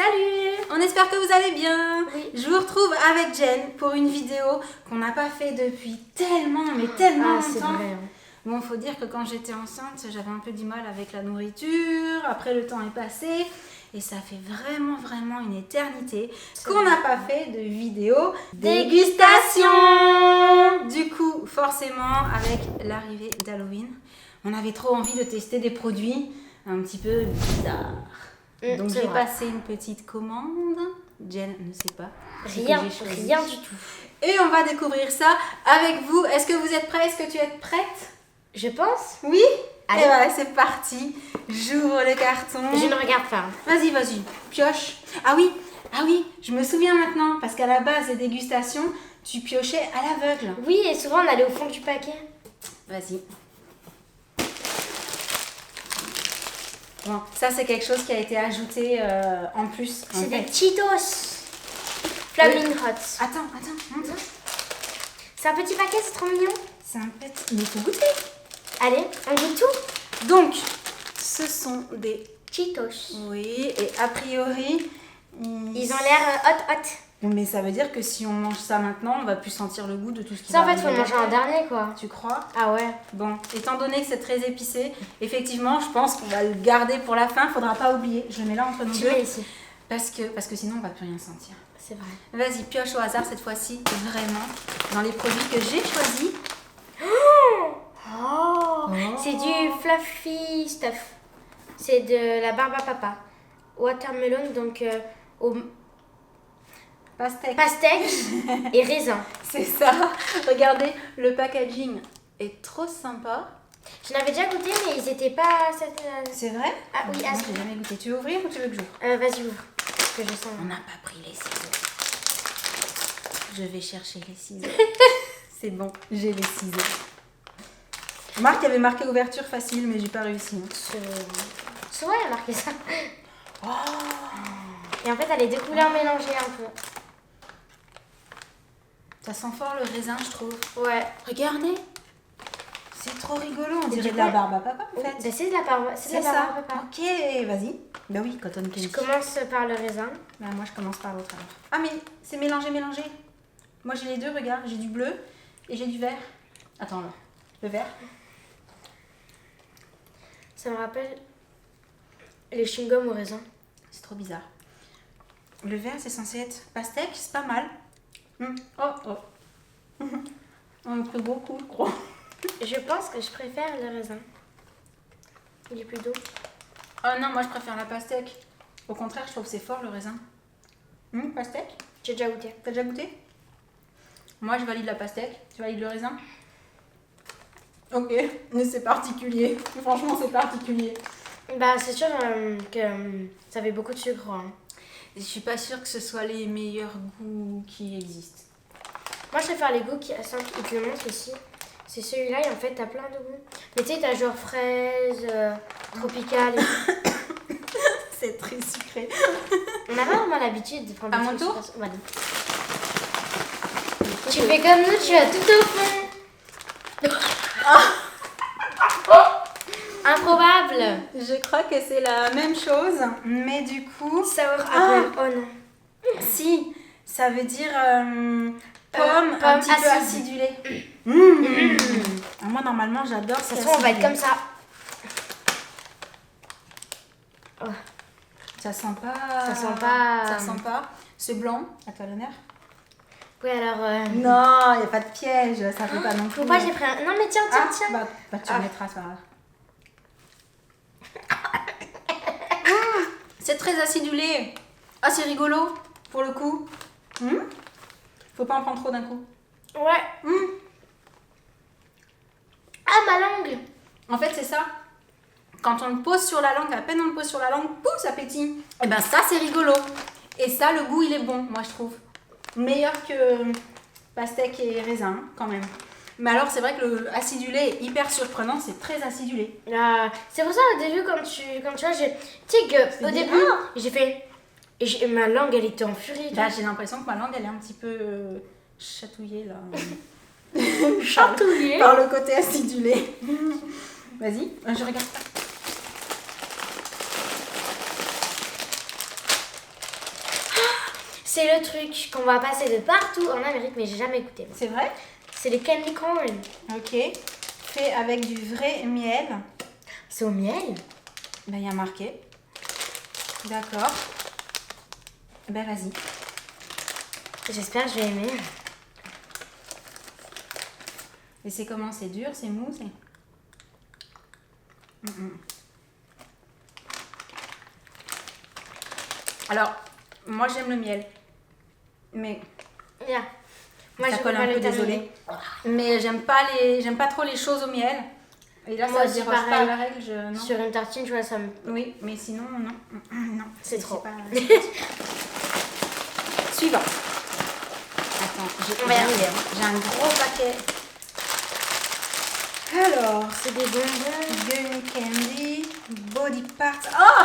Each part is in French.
Salut! On espère que vous allez bien. Oui. Je vous retrouve avec Jen pour une vidéo qu'on n'a pas fait depuis tellement longtemps. C'est vrai. Bon, faut dire que quand j'étais enceinte, j'avais un peu du mal avec la nourriture. Après, le temps est passé et ça fait vraiment une éternité qu'on n'a pas fait de vidéo dégustation. Du coup, forcément, avec l'arrivée d'Halloween, on avait trop envie de tester des produits un petit peu bizarres. Donc j'ai passé une petite commande. Jen ne sait pas. Rien du tout. Et on va découvrir ça avec vous. Est-ce que vous êtes prêts? Est-ce que tu es prête? Je pense. Oui. Allez. Et voilà, c'est parti. J'ouvre le carton. Je ne regarde pas. Vas-y, pioche. Ah oui, je me souviens maintenant. Parce qu'à la base des dégustations, tu piochais à l'aveugle. Oui, et souvent on allait au fond du paquet. Vas-y. Bon, ça c'est quelque chose qui a été ajouté en plus. C'est des Cheetos. Flaming Hot. Attends, montre. C'est un petit paquet, c'est trop mignon. C'est un petit... Mais il faut goûter. Allez, on goûte tout. Donc, ce sont des... Cheetos. Oui, et a priori... Ils ont l'air hot. Mais ça veut dire que si on mange ça maintenant, on va plus sentir le goût de tout ce qui Ça, va en fait, arriver faut manger après. un dernier, quoi. Tu crois? Ah ouais. Bon, étant donné que c'est très épicé, effectivement, je pense qu'on va le garder pour la fin. Faudra pas oublier. Je le mets là entre nous Tu deux. mets ici. Parce que sinon, on va plus rien sentir. C'est vrai. Vas-y, pioche au hasard cette fois-ci, vraiment, dans les produits que j'ai choisis. Oh. C'est du fluffy stuff. C'est de la barbe à papa. Watermelon, donc au Pastèque. pastèque et raisin. C'est ça. Regardez, le packaging est trop sympa. J'en avais déjà goûté, mais ils étaient pas... C'est vrai? Ah oui, Moi, j'ai jamais goûté. Tu veux ouvrir ou tu veux que j'ouvre? Vas-y, ouvre. Parce que je sens. On n'a pas pris les ciseaux. Je vais chercher les ciseaux. C'est bon, j'ai les ciseaux. Marc, il y avait marqué ouverture facile, mais j'ai pas réussi. Souvent, il y a marqué ça. Oh. Et en fait, elle est deux couleurs mélangées un peu. Ça sent fort le raisin, je trouve. Ouais. Regardez. C'est trop rigolo, on Et dirait du de la coup, barbe à papa en fait. C'est de la barbe, c'est de la barbe à papa. Ok, vas-y. Bah oui, cotton candy. Je commence par le raisin. Bah, moi, je commence par l'autre alors. Ah, mais c'est mélangé. Moi, j'ai les deux, regarde. J'ai du bleu et j'ai du vert. Attends, là. Le vert. Ça me rappelle les chewing-gums au raisin. C'est trop bizarre. Le vert, c'est censé être pastèque, c'est pas mal. Oh. On a pris beaucoup, je crois. Je pense que je préfère le raisin. Il est plus doux. Oh non, moi, je préfère la pastèque. Au contraire, je trouve que c'est fort, le raisin. Pastèque? J'ai déjà goûté. T'as déjà goûté? Moi, je valide la pastèque. Tu valides le raisin? Ok, mais c'est particulier. Franchement, c'est particulier. Bah, c'est sûr que ça avait beaucoup de sucre. Hein. Je suis pas sûre que ce soit les meilleurs goûts qui existent. Moi, je préfère les goûts qui simples. Et tu le montres ici. C'est celui-là et en fait, t'as plein de goûts. Mais tu sais, t'as genre fraise, tropical et tout. C'est très sucré. On a pas vraiment l'habitude de prendre À des mon trucs tour? super- Vas-y. Tu fais comme nous, tu as tout au fond. Improbable. Je crois que c'est la même chose, mais du coup... Sour apple. Oh non. Si, ça veut dire pomme un pomme petit peu acide. acidulée. Ah, moi, normalement, j'adore Ça ça. se trouve, on va être comme ça. Oh. Ça sent pas... Ça sent pas- Ça sent pas. C'est blanc, à toi l'honneur. Oui, alors. Non, il n'y a pas de piège, ça fait pas non plus. Pourquoi j'ai pris un. Non, mais tiens. Bah, tu remettras, c'est pas grave. C'est très acidulé. Ah, c'est rigolo, pour le coup. Faut pas en prendre trop d'un coup. Ouais. Ah, ma langue. En fait, c'est ça. Quand on le pose sur la langue, à peine on le pose sur la langue, pouf, ça pétille. Et ben ça, c'est rigolo. Et ça, le goût, il est bon, moi, je trouve. Meilleur que pastèque et raisin, quand même. Mais alors, c'est vrai que le acidulé est hyper surprenant, c'est très acidulé. C'est pour ça, au début, quand tu vois, tu sais qu'au début, j'ai fait. Ma langue, elle était en furie. Là, j'ai l'impression que ma langue, elle est un petit peu chatouillée, là. Chatouillée par le côté acidulé. Vas-y, je regarde. C'est le truc qu'on va passer de partout en Amérique, mais j'ai jamais goûté. C'est vrai? C'est les candy corn. Ok. Fait avec du vrai miel. C'est au miel? Ben, il y a marqué. D'accord. Ben, vas-y. J'espère que je vais aimer. Et c'est comment? C'est dur? C'est mou? Alors, moi j'aime le miel. Mais Yeah. Moi, ça je colle peux pas un peu, le terminer. désolée. Mais j'aime pas trop les choses au miel. Et là, Moi ça aussi, ne déroge pas pareil. à la règle. Non. Sur une tartine, tu vois, ça me... Oui, mais sinon, non. Non, C'est trop. pas- Suivant. Attends, On va y arriver. j'ai un gros paquet. Alors, C'est des bonbons. Gummy Candy, Body Parts. Oh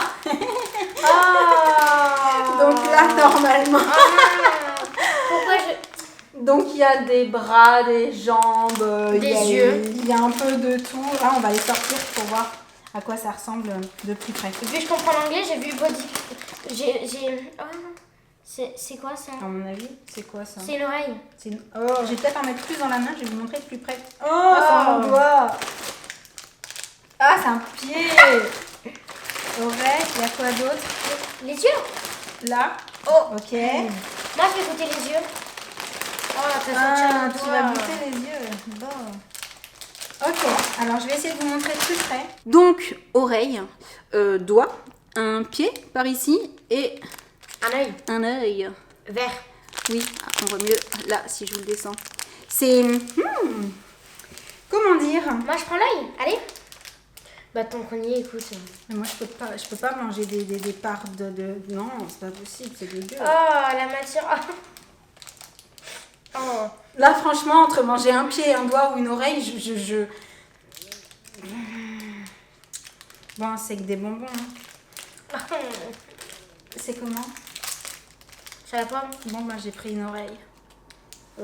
Oh. Donc là, normalement. Ah. Pourquoi je... Donc il y a des bras, des jambes, Des yeux. Il y a un peu de tout. Là, on va les sortir pour voir à quoi ça ressemble de plus près. Vu que je comprends l'anglais, j'ai vu body... J'ai... Oh. C'est quoi ça? À mon avis, c'est quoi ça? C'est une oreille. Oh, je vais peut-être en mettre plus dans la main, je vais vous montrer de plus près. Oh, Oh. c'est mon doigt. Ah, c'est un pied. Oreille, il y a quoi d'autre? Les yeux? Là. Oh. Ok. Moi, je vais goûter les yeux. Oh, ça sent Ah, le tu doigt. vas goûter les yeux. Bon. Ok, alors je vais essayer de vous montrer de plus près. Donc, oreille, doigt, un pied par ici et Un œil. un œil. Vert. Oui, on voit mieux là si je vous le descends. C'est... comment dire? Moi, je prends l'œil. Allez. Bah, tant qu'on y est, écoute. Mais moi, je peux pas manger des parts de... Non, c'est pas possible, c'est dégueu. Oh, la matière. Oh. Là, franchement, entre manger un pied, un doigt ou une oreille, Bon, c'est que des bonbons. Hein. C'est comment? C'est la pomme. Bon, bah, j'ai pris une oreille. Oh.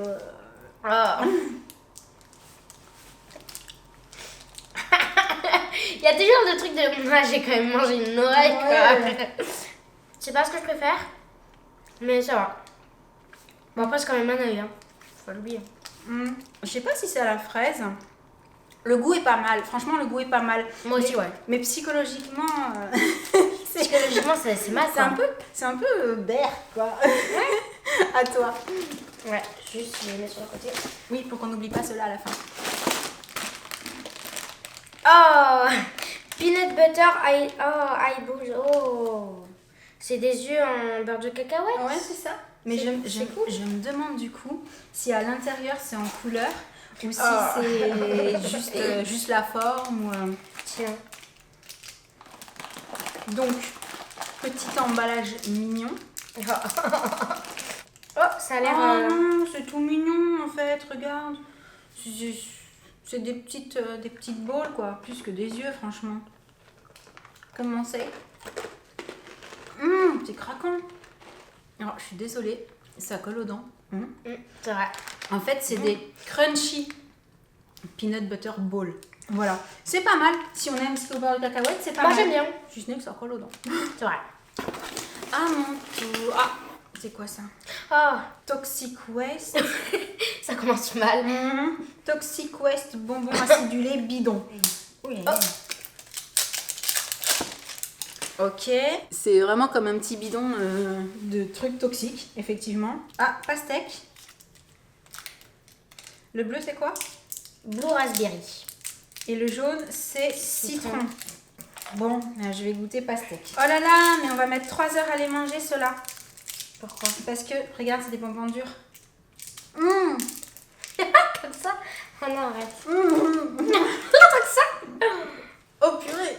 Il y a toujours des trucs de... Moi, j'ai quand même mangé une oreille, Ouais. quoi. C'est pas ce que je préfère, mais ça va. Bon, après, c'est quand même un œil, hein. Faut pas l'oublier. Je sais pas si c'est à la fraise. Le goût est pas mal. Franchement, le goût est pas mal. Moi aussi, ouais. Mais psychologiquement... Psychologiquement, c'est mal, C'est un peu berre, quoi. À toi. Ouais, juste, je les mets sur le côté. Oui, pour qu'on n'oublie pas cela à la fin. Oh, peanut butter, bouge. Oh, c'est des yeux en beurre de cacahuète. Ouais, c'est ça. Mais C'est cool. je me demande du coup si à l'intérieur c'est en couleur ou si Oh. c'est juste la forme. Ou, Tiens. Donc, petit emballage mignon. Oh, ça a l'air... Oh non, c'est tout mignon en fait, regarde. C'est des petites boules quoi, plus que des yeux franchement. Comment c'est? C'est craquant. Alors, je suis désolée, ça colle aux dents. C'est vrai. En fait, c'est des crunchy peanut butter balls. Voilà, c'est pas mal. Si on aime ce beurre de cacahuète, c'est pas Moi, mal. j'aime bien. Juste que ça colle aux dents. C'est vrai. Ah mon tour. Ah, c'est quoi ça? Oh, Toxic Waste. ça commence mal. Toxic Waste bonbon acidulé bidon. Oui. Ok. C'est vraiment comme un petit bidon de trucs toxiques, effectivement. Ah, pastèque. Le bleu, c'est quoi? Blue raspberry. Et le jaune, c'est citron. Citron. Bon, je vais goûter pastèque. Oh là là, mais on va mettre 3 heures à les manger, ceux-là. Pourquoi? Parce que, regarde, c'est des bonbons durs. Comme ça? Oh non, arrête. Comme ça. Oh purée.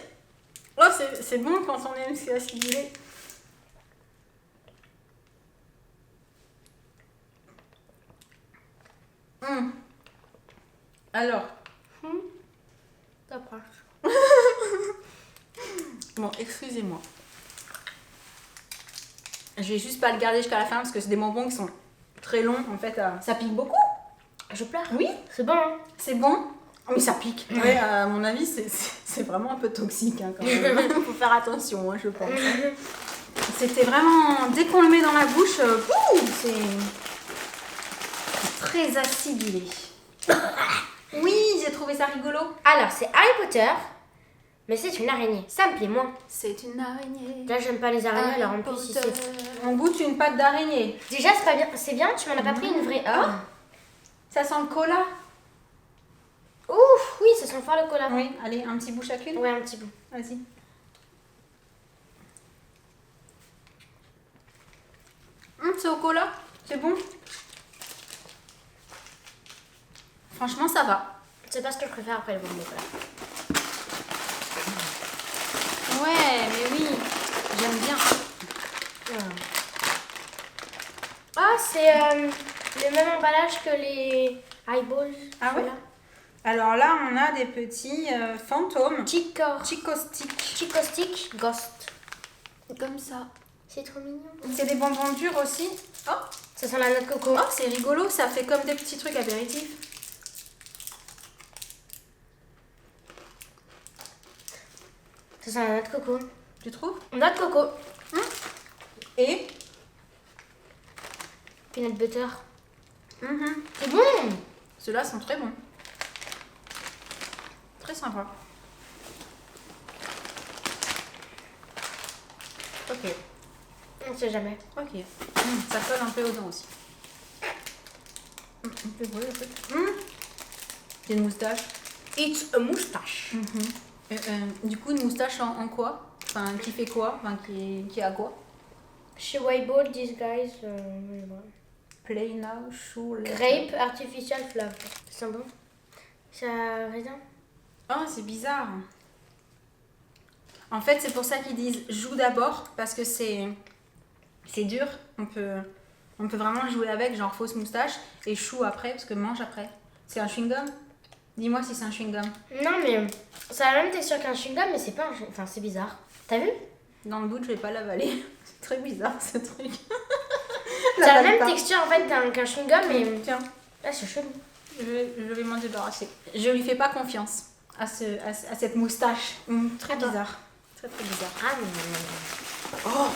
Oh, c'est bon quand on aime ce acidulé. Alors. T'approches. Bon, excusez-moi. Je vais juste pas le garder jusqu'à la fin parce que c'est des bonbons qui sont très longs. En fait, ça pique beaucoup. Je pleure. Oui. C'est bon, hein? C'est bon. Mais ça pique. Ouais, à mon avis, c'est vraiment un peu toxique hein, quand même. Faut faire attention, hein, je pense. C'était vraiment, dès qu'on le met dans la bouche, c'est très acidulé. Oui, j'ai trouvé ça rigolo. Alors, c'est Harry Potter, mais c'est une araignée. Ça me plaît moins. C'est une araignée. Là, j'aime pas les araignées, alors en plus, si c'est... On goûte une pâte d'araignée. Déjà, c'est pas bien. C'est bien, tu m'en as pas pris une vraie. Ah. Ça sent le cola. Ouf, oui, ça sent fort le cola. Oui, allez, un petit bout chacune. Ouais, un petit bout. Vas-y. C'est au cola, c'est bon. Franchement, ça va. C'est pas ce que je préfère après le bonbon au cola. Ouais, mais oui, j'aime bien. Ah, c'est le même emballage que les eyeballs. Ah ouais? Alors là, on a des petits fantômes. Chico Stick. Chico Stick Ghost. Comme ça. C'est trop mignon. C'est des bonbons durs aussi. Oh, Ça sent la noix de coco. oh, c'est rigolo, ça fait comme des petits trucs apéritifs. Ça sent la noix de coco. Tu trouves? Noix de coco. Et Peanut butter. Mhm. C'est bon. Ceux-là sont très bons. Très sympa. Ok. On ne sait jamais. Ok. Ça colle un peu aux dents aussi. C'est beau, en fait. C'est une moustache. It's a moustache. Du coup, une moustache en quoi? Enfin, qui fait quoi? Enfin, qui a quoi? Chez Weibo, these guys. Play now, shoe. Grape artificial flavor. Ça sent bon. Ça raisin. Oh, c'est bizarre. En fait, c'est pour ça qu'ils disent joue d'abord, parce que c'est dur. On peut vraiment jouer avec, genre fausse moustache, et chou après, parce que mange après. C'est un chewing-gum? Dis-moi si c'est un chewing-gum. Non, mais ça a la même texture qu'un chewing-gum, mais c'est pas un Enfin, c'est bizarre. T'as vu? Dans le doute, je vais pas l'avaler. C'est très bizarre ce truc. Ça a la même texture en fait qu'un chewing-gum, mais. Tiens, Ah, c'est chelou. je vais m'en débarrasser. Je lui fais pas confiance à cette moustache. Très Attends. bizarre. Très très bizarre. Ah, non. Oh,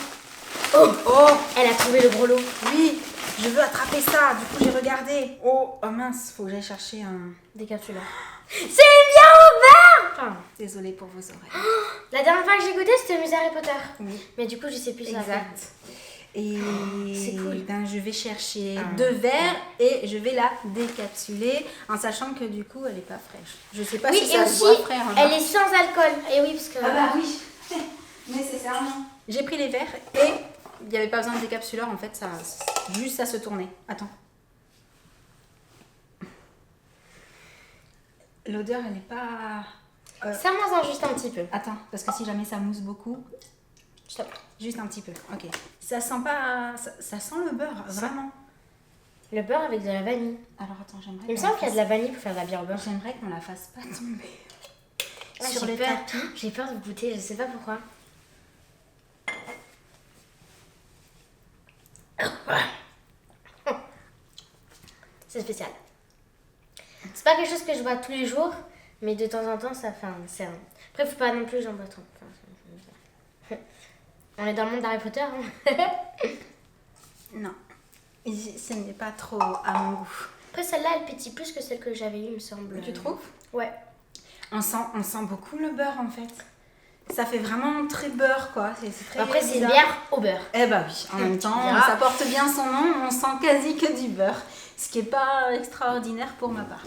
Oh, elle a trouvé le gros lot. oui, je veux attraper ça. Du coup, j'ai regardé. Oh mince, faut que j'aille chercher un... Décapsuleur. C'est bien ouvert. Enfin, Désolée pour vos oreilles. la dernière fois que j'ai goûté, c'était musée Harry Potter. Oui. Mais du coup, je sais plus ça. Exact. Et c'est cool. ben, je vais chercher 2 verres et je vais la décapsuler en sachant que du coup elle est pas fraîche. Je sais pas Oui, si et ça se aussi, boit frais. Hein, elle est sans alcool. Et oui, parce que. Ah bah oui, nécessairement. J'ai pris les verres et il n'y avait pas besoin de décapsuleur en fait, ça juste à se tourner. Attends. L'odeur elle est pas... Serre-moi-en juste un petit peu. Attends, parce que si jamais ça mousse beaucoup... Stop. Juste un petit peu, ok. Ça sent pas... Ça sent le beurre, vraiment. Le beurre avec de la vanille. Alors attends, j'aimerais... Il me semble qu'il y a de la vanille pour faire de la bière au beurre. J'aimerais qu'on la fasse pas tomber Sur le le peur. tapis. J'ai peur de goûter, je sais pas pourquoi. C'est spécial. C'est pas quelque chose que je bois tous les jours, mais de temps en temps, ça fait un... Après, faut pas non plus, j'en bois trop. Enfin, on est dans le monde d'Harry Potter. Hein. Non, ce n'est pas trop à mon goût. Après, celle-là, elle pétille plus que celle que j'avais eue, il me semble. Tu trouves? Ouais. On sent beaucoup le beurre en fait. Ça fait vraiment très beurre quoi. C'est très Après, c'est une bizarre. bière au beurre. Eh bah oui, en même temps, verras. ça porte bien son nom, on sent quasi que du beurre. Ce qui n'est pas extraordinaire pour ma part.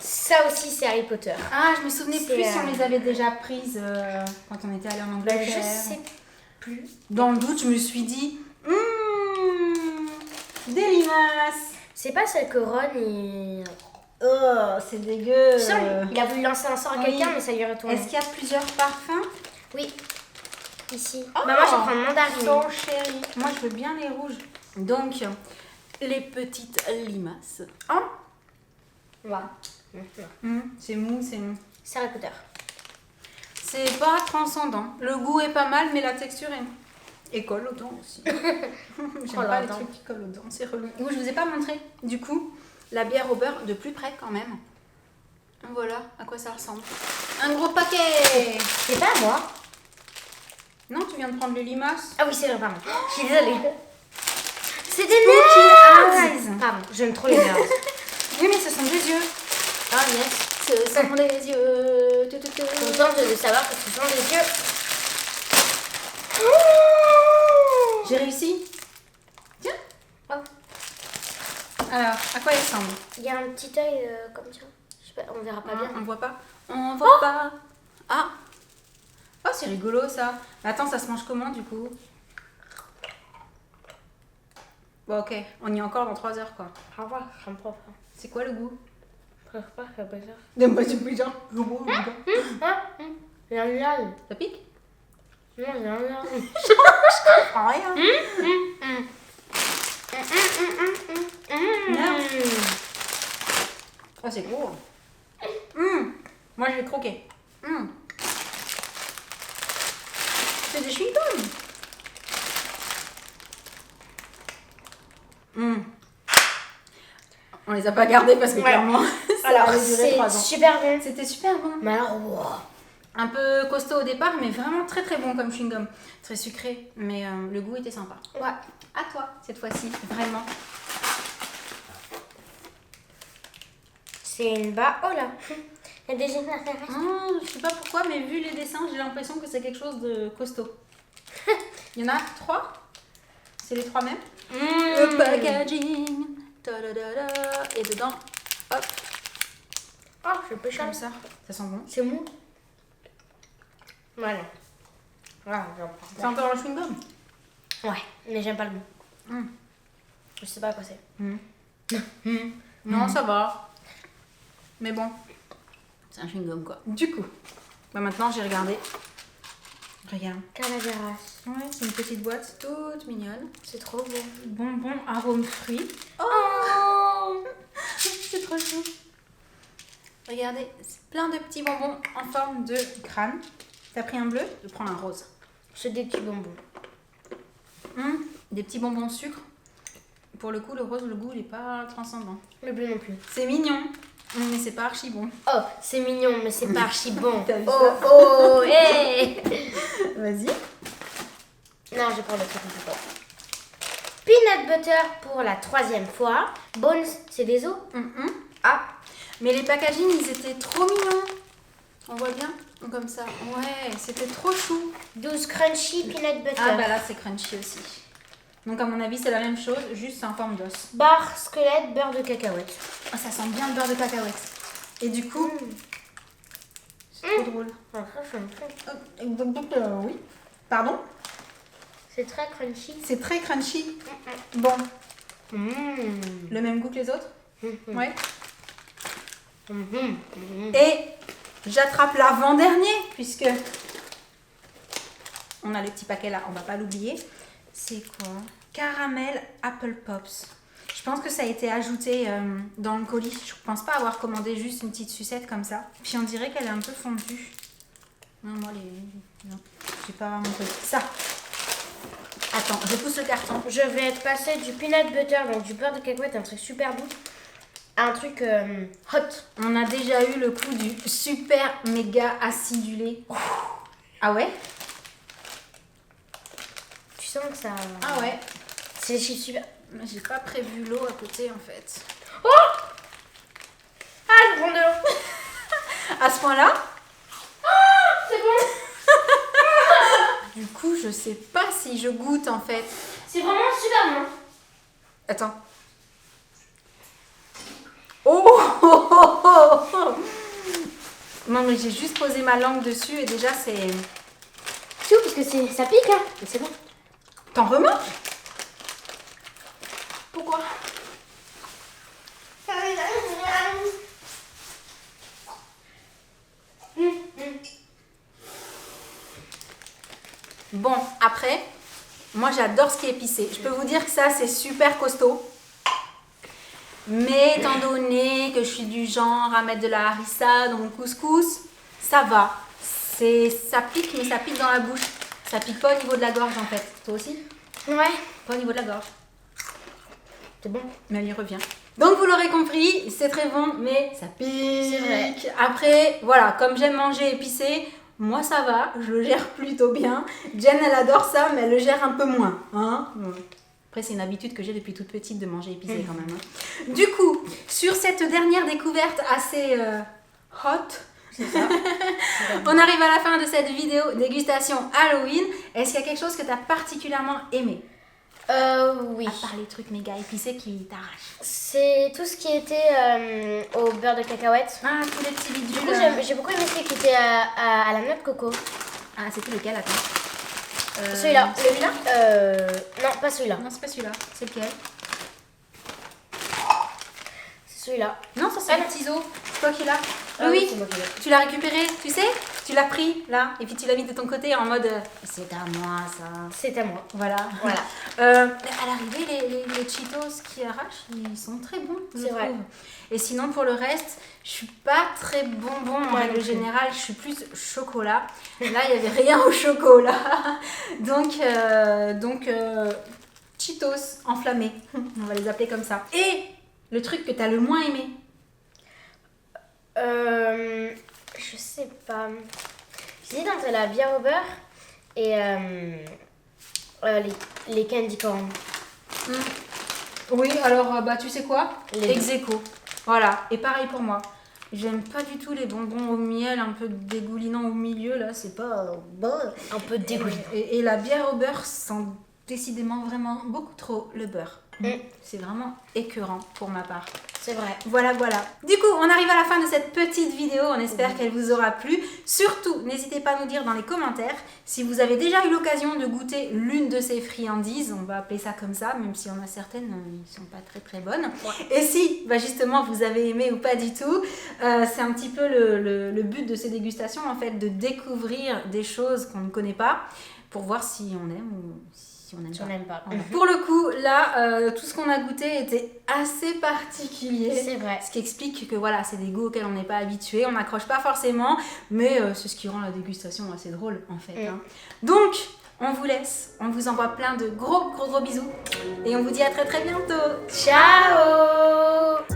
Ça aussi, c'est Harry Potter. Ah, je me souvenais C'est, plus si on les avait déjà prises quand on était allé en Bah, Angleterre. je sais plus. Dans le doute, je me suis dit, des limaces. C'est pas celle que Ron, il... Oh, c'est dégueu. Tu sais, il a voulu lancer un sort à oui. quelqu'un, mais ça lui est retourné. Est-ce qu'il y a plusieurs parfums? Oui. Ici. Oh, Bah, moi, je vais prendre mandarine. So chérie. Moi, je veux bien les rouges. Donc, les petites limaces. Oh, Voilà. c'est mou, c'est mou. C'est Harry Potter. C'est pas transcendant. Le goût est pas mal, mais la texture est... Et colle aux dents aussi. J'aime pas les trucs qui collent aux dents, c'est relou. Je vous ai pas montré, du coup, la bière au beurre de plus près quand même. Voilà à quoi ça ressemble. Un gros paquet. C'est pas à moi. Non, tu viens de prendre le limace. Ah oui, c'est vrai, pardon. Je suis désolée. C'est des Spooky nerds. eyes. Pardon, j'aime trop les nerds. Oui, mais ce sont des yeux. Ah yes. Ce sont des yeux. Je suis contente de savoir que ce sont des yeux. J'ai réussi. Tiens. Oh. Alors, à quoi il ressemble? Il y a un petit œil comme ça. Je sais pas, on verra pas bien. On voit pas. On voit pas. Ah. Oh, c'est rigolo ça. Attends, ça se mange comment du coup? Bon, ok. On y est encore dans 3 heures quoi. Au revoir, je me propre. C'est quoi le goût? Je préfère pas faire ça. N'aime pas du pigeon. Il y a un lal. Ça pique? Non, il y a un lal. Ah, rien. Oh, c'est gros. Moi, je vais croquer. C'est des chewing-gums. On les a pas gardés parce que Ouais. clairement, ça Alors, allait durer c'est 3 ans. super bon. C'était super bon. Mais alors, wow. Un peu costaud au départ, mais vraiment très très bon comme chewing-gum. Très sucré, mais le goût était sympa. Ouais. À toi, cette fois-ci, vraiment. C'est une bas. Oh là. Il y a des générations. Je sais pas pourquoi, mais vu les dessins, j'ai l'impression que c'est quelque chose de costaud. Il y en a 3. C'est les 3 mêmes. Le packaging. Ta-da-da-da. Et dedans, hop, Oh, je peux comme changer. ça. Ça sent bon. C'est mou. Voilà. Voilà, j'en prends. C'est encore un chewing-gum. Ouais, mais j'aime pas le goût. Je sais pas à quoi c'est. Non, ça va. Mais bon, c'est un chewing-gum quoi. Du coup, bah maintenant j'ai regardé. Regarde. Calaveras. Ouais, c'est une petite boîte toute mignonne. C'est trop beau. Bonbons arôme fruits. Oh. C'est trop chou. Regardez, c'est plein de petits bonbons en forme de crâne. T'as pris un bleu? Je prends un rose. C'est des petits bonbons. Des petits bonbons sucre. Pour le coup, le rose, le goût, il est pas transcendant. Le bleu non plus. C'est mignon, mais c'est pas archi bon. Oh, c'est mignon, mais c'est pas archi bon. T'as vu Oh, oh, hey. Vas-y. Non, je prends le truc un peu bon. Peanut butter pour la 3e fois. Bones, c'est des os. Ah, Mais les packaging, ils étaient trop mignons. On voit bien? Comme ça. Ouais, c'était trop chou. 12 crunchy peanut butter. Ah bah là, c'est crunchy aussi. Donc à mon avis, c'est la même chose, juste c'est en forme d'os. Barre squelette, beurre de cacahuète. Oh, ça sent bien le beurre de cacahuète. Et du coup, c'est trop drôle. Oui. Pardon? C'est très crunchy. C'est très crunchy. Bon, le même goût que les autres? Ouais. Et j'attrape l'avant-dernier, puisque on a le petit paquet là, on va pas l'oublier. C'est quoi? Caramel Apple Pops. Je pense que ça a été ajouté dans le colis. Je pense pas avoir commandé juste une petite sucette comme ça. Puis on dirait qu'elle est un peu fondue. Non, moi, non, j'ai pas mon truc. Ça. Attends, je pousse le carton. Je vais être passée du peanut butter, donc du beurre de cacahuète, un truc super doux, à un truc hot. On a déjà eu le coup du super méga acidulé. Ah ouais? Tu sens que ça... Ah ouais. C'est super... Mais j'ai pas prévu l'eau à côté en fait. Oh. Ah, je prends de l'eau. À ce point-là? C'est bon. Du coup, je sais pas si je goûte en fait. C'est vraiment super bon. Attends. Oh. Non mais j'ai juste posé ma langue dessus et déjà c'est... C'est où parce que ça pique hein. Mais c'est bon. T'en remanges? Pourquoi? Bon, après, moi j'adore ce qui est épicé. Je peux vous dire que ça c'est super costaud. Mais étant donné que je suis du genre à mettre de la harissa dans mon couscous, ça va. Ça pique, mais ça pique dans la bouche. Ça pique pas au niveau de la gorge en fait. Toi aussi? Ouais. Pas au niveau de la gorge. C'est bon. Mais elle y revient. Donc vous l'aurez compris, c'est très bon, mais ça pique. C'est vrai. Après, voilà, comme j'aime manger épicé, moi ça va, je le gère plutôt bien. Jen, elle adore ça, mais elle le gère un peu moins. Hein. Après, c'est une habitude que j'ai depuis toute petite de manger épicé quand même. Hein. Du coup, sur cette dernière découverte assez hot, C'est ça. on arrive à la fin de cette vidéo dégustation Halloween. Est-ce qu'il y a quelque chose que tu as particulièrement aimé? Oui. À part les trucs méga épicés qui t'arrachent. C'est tout ce qui était au beurre de cacahuète. Ah, tous les petits Du bidules. coup, j'ai beaucoup aimé celui qui était à la noix de coco. Ah, c'était lequel? Attends. Celui-là. Celui-là? Non, pas celui-là. Non, c'est pas celui-là. C'est lequel? C'est celui-là. Non, ça c'est le ciseau. C'est toi qui l'as. Ah Oui, c'est moi qui l'ai. tu l'as récupéré, tu sais? Tu l'as pris là, et puis tu l'as mis de ton côté en mode c'est à moi ça. C'est à moi. Voilà. Voilà. À l'arrivée, les Cheetos qui arrachent, ils sont très bons, je C'est vrai. trouve. Et sinon, pour le reste, je suis pas très bonbon en Moi règle non plus. générale, je suis plus chocolat. Là, il n'y avait rien au chocolat. Donc Cheetos enflammés, on va les appeler comme ça. Et le truc que tu as le moins aimé? Je sais pas. J'hésite entre la bière au beurre et les candy corn. Oui, alors bah tu sais quoi? Les Ex aequo. Voilà, et pareil pour moi. J'aime pas du tout les bonbons au miel un peu dégoulinants au milieu là, c'est pas Un peu dégoûtant. et la bière au beurre sent décidément vraiment beaucoup trop le beurre. C'est vraiment écœurant pour ma part. C'est vrai. Voilà. Du coup, on arrive à la fin de cette petite vidéo. On espère qu'elle vous aura plu. Surtout, n'hésitez pas à nous dire dans les commentaires si vous avez déjà eu l'occasion de goûter l'une de ces friandises. On va appeler ça comme ça, même si on a certaines qui ne sont pas très très bonnes. Ouais. Et si, justement, vous avez aimé ou pas du tout, c'est un petit peu le but de ces dégustations, en fait, de découvrir des choses qu'on ne connaît pas pour voir si on aime ou si on n'aime pas. Voilà. Pour le coup, là, tout ce qu'on a goûté était assez particulier. C'est vrai. Ce qui explique que voilà, c'est des goûts auxquels on n'est pas habitué, on n'accroche pas forcément, mais c'est ce qui rend la dégustation assez drôle en fait. Hein. Donc, on vous laisse, on vous envoie plein de gros bisous et on vous dit à très très bientôt. Ciao!